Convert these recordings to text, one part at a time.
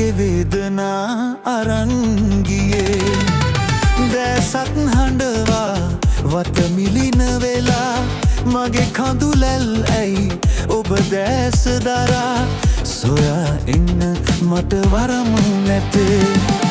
මගේ වේදනා අරන් ගියේ දැසත් හඬවා වත මිලින වෙලා මගේ කඳුලැල් ඇයි ඔබ දැස දරා සොයා ඉන්න මට වරමු නැතේ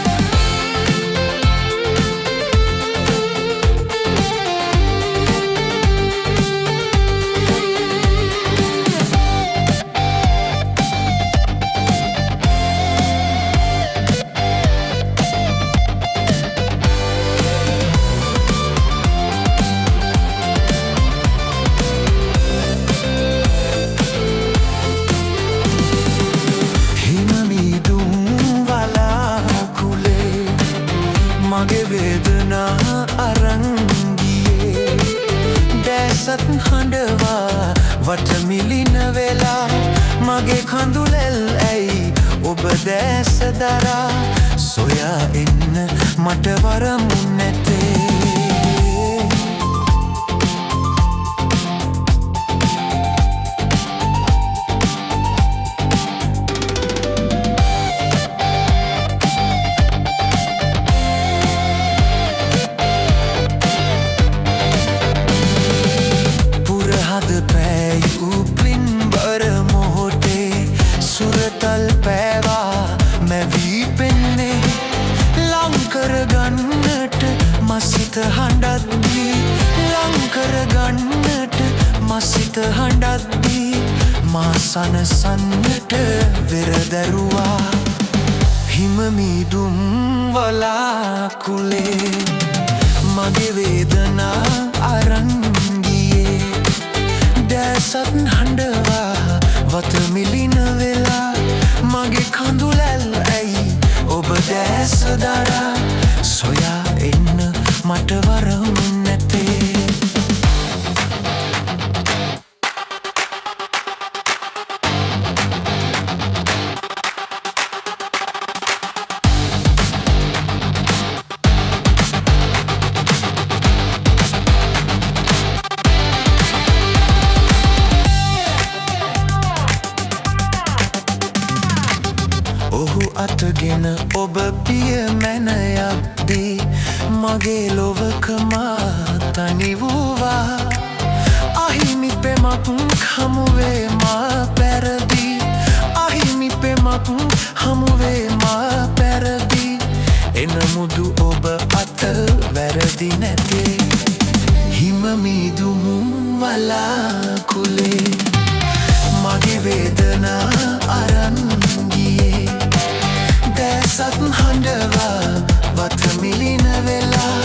මගේ වේදනා අරන් ගියේ දැසත් හඬවා වට මිලින වෙලා මගේ කඳුලැල් ඇයි ඔබ දැස දරා සොයා එන්න මට වරමු නැතේ සුරතල් පෑවා මැවී පෙන්නේ ලංකර ගන්නට මසිත හඬද්දී ලංකර ගන්නට මසිත හඬද්දී මා සනසන්නට වෙරදැරුවා හිමමීදුම් වලාකුලේ මගේ වේදනා අරන් ගියේ දැසත් හඬවා වත මිලින වෙලා මගේ කඳුලැල් ඇයි ඔබ දැස දරා සොයා එන්න මට වරමු නැතේ ඔහු අතගෙන ඔබ පිය මැන යද්දී මගේ ලොවක මා තනි වූවා අහිමි පෙමක් හමුවේ මා පැරදී අහිමි පෙමක් හමුවේ මා පැරදී එනමුදු ඔබ අත වැරදි නැතේ හිමමීදුම් වලාකුලේ මගේ වේදනා අරන් ගියේ දැසත් හඬවා වත මිලින වෙලා